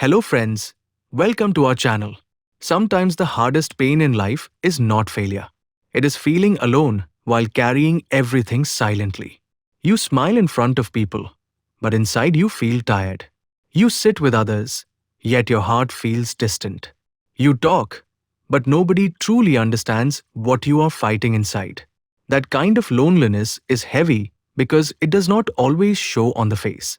Hello friends, welcome to our channel. Sometimes the hardest pain in life is not failure. It is feeling alone while carrying everything silently. You smile in front of people, but inside you feel tired. You sit with others, yet your heart feels distant. You talk, but nobody truly understands what you are fighting inside. That kind of loneliness is heavy because it does not always show on the face.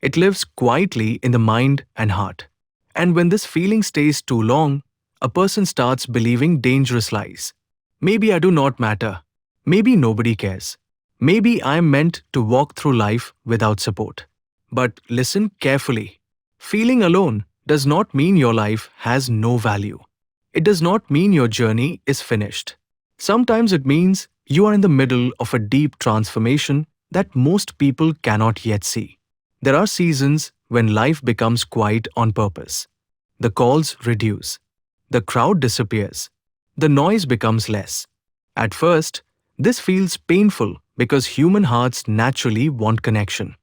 It lives quietly in the mind and heart. And when this feeling stays too long, a person starts believing dangerous lies. Maybe I do not matter. Maybe nobody cares. Maybe I am meant to walk through life without support. But listen carefully. Feeling alone does not mean your life has no value. It does not mean your journey is finished. Sometimes it means you are in the middle of a deep transformation that most people cannot yet see. There are seasons when life becomes quiet on purpose. The calls reduce. The crowd disappears. The noise becomes less. At first, this feels painful because human hearts naturally want connection.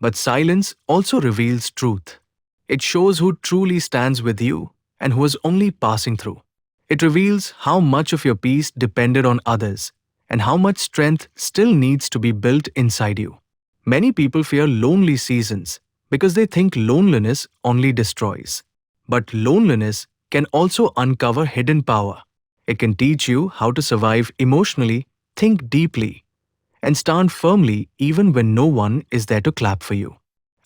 But silence also reveals truth. It shows who truly stands with you and who is only passing through. It reveals how much of your peace depended on others and how much strength still needs to be built inside you. Many people fear lonely seasons because they think loneliness only destroys. But loneliness can also uncover hidden power. It can teach you how to survive emotionally, think deeply, and stand firmly even when no one is there to clap for you.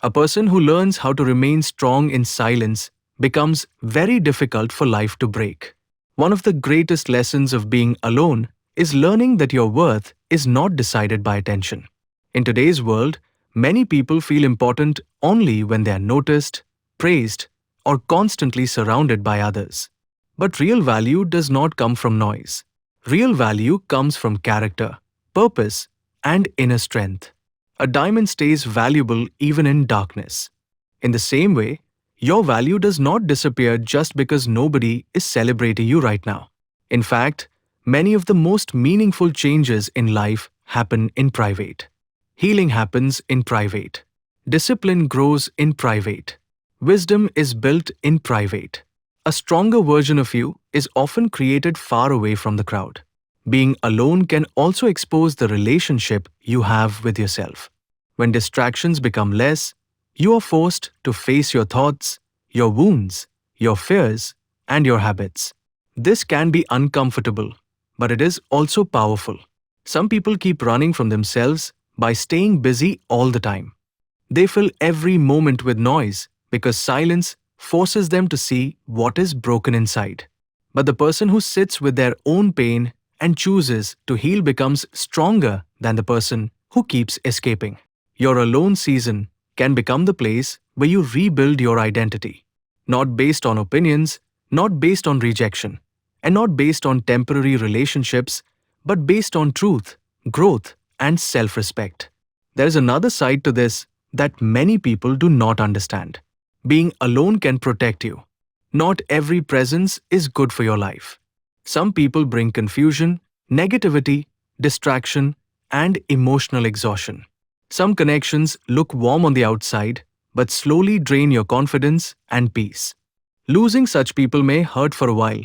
A person who learns how to remain strong in silence becomes very difficult for life to break. One of the greatest lessons of being alone is learning that your worth is not decided by attention. In today's world, many people feel important only when they are noticed, praised, or constantly surrounded by others. But real value does not come from noise. Real value comes from character, purpose, and inner strength. A diamond stays valuable even in darkness. In the same way, your value does not disappear just because nobody is celebrating you right now. In fact, many of the most meaningful changes in life happen in private. Healing happens in private. Discipline grows in private. Wisdom is built in private. A stronger version of you is often created far away from the crowd. Being alone can also expose the relationship you have with yourself. When distractions become less, you are forced to face your thoughts, your wounds, your fears, and your habits. This can be uncomfortable, but it is also powerful. Some people keep running from themselves by staying busy all the time. They fill every moment with noise because silence forces them to see what is broken inside. But the person who sits with their own pain and chooses to heal becomes stronger than the person who keeps escaping. Your alone season can become the place where you rebuild your identity. Not based on opinions, not based on rejection, and not based on temporary relationships, but based on truth, growth, and self-respect. There is another side to this that many people do not understand. Being alone can protect you. Not every presence is good for your life. Some people bring confusion, negativity, distraction, and emotional exhaustion. Some connections look warm on the outside, but slowly drain your confidence and peace. Losing such people may hurt for a while,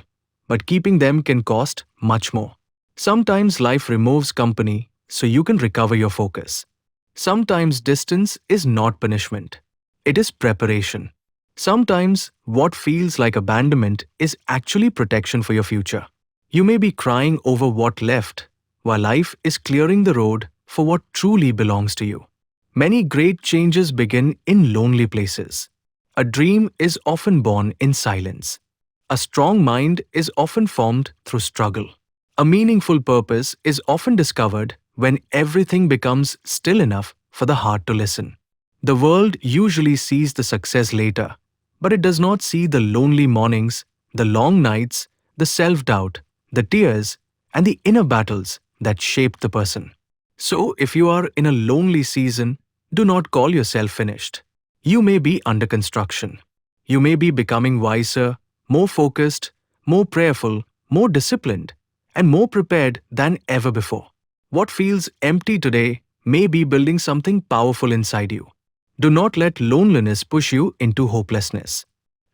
but keeping them can cost much more. Sometimes life removes company so you can recover your focus. Sometimes distance is not punishment. It is preparation. Sometimes what feels like abandonment is actually protection for your future. You may be crying over what left, while life is clearing the road for what truly belongs to you. Many great changes begin in lonely places. A dream is often born in silence. A strong mind is often formed through struggle. A meaningful purpose is often discovered when everything becomes still enough for the heart to listen. The world usually sees the success later, but it does not see the lonely mornings, the long nights, the self-doubt, the tears, and the inner battles that shaped the person. So, if you are in a lonely season, do not call yourself finished. You may be under construction. You may be becoming wiser, more focused, more prayerful, more disciplined, and more prepared than ever before. What feels empty today may be building something powerful inside you. Do not let loneliness push you into hopelessness.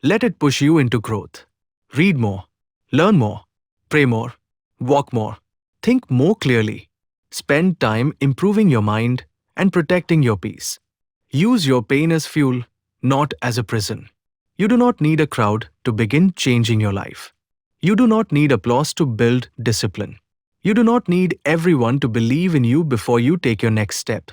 Let it push you into growth. Read more, learn more, pray more, walk more, think more clearly. Spend time improving your mind and protecting your peace. Use your pain as fuel, not as a prison. You do not need a crowd to begin changing your life. You do not need applause to build discipline. You do not need everyone to believe in you before you take your next step.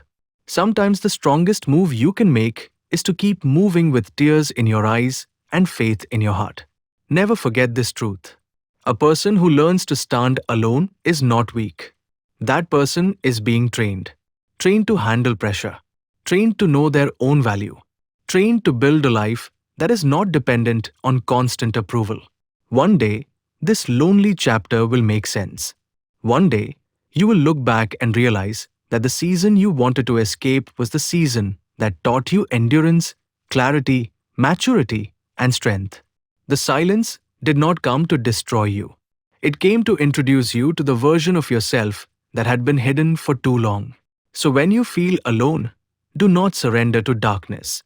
Sometimes the strongest move you can make is to keep moving with tears in your eyes and faith in your heart. Never forget this truth. A person who learns to stand alone is not weak. That person is being trained. Trained to handle pressure. Trained to know their own value. Trained to build a life that is not dependent on constant approval. One day, this lonely chapter will make sense. One day, you will look back and realize that the season you wanted to escape was the season that taught you endurance, clarity, maturity, and strength. The silence did not come to destroy you. It came to introduce you to the version of yourself that had been hidden for too long. So when you feel alone, do not surrender to darkness.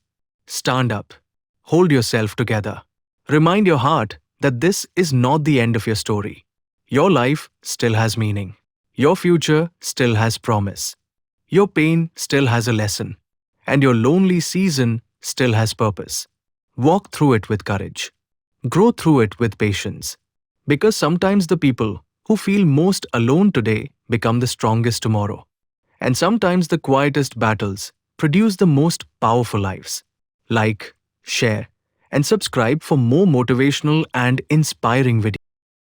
Stand up. Hold yourself together. Remind your heart that this is not the end of your story. Your life still has meaning. Your future still has promise. Your pain still has a lesson. And your lonely season still has purpose. Walk through it with courage. Grow through it with patience. Because sometimes the people who feel most alone today become the strongest tomorrow. And sometimes the quietest battles produce the most powerful lives. Like, share, and subscribe for more motivational and inspiring videos.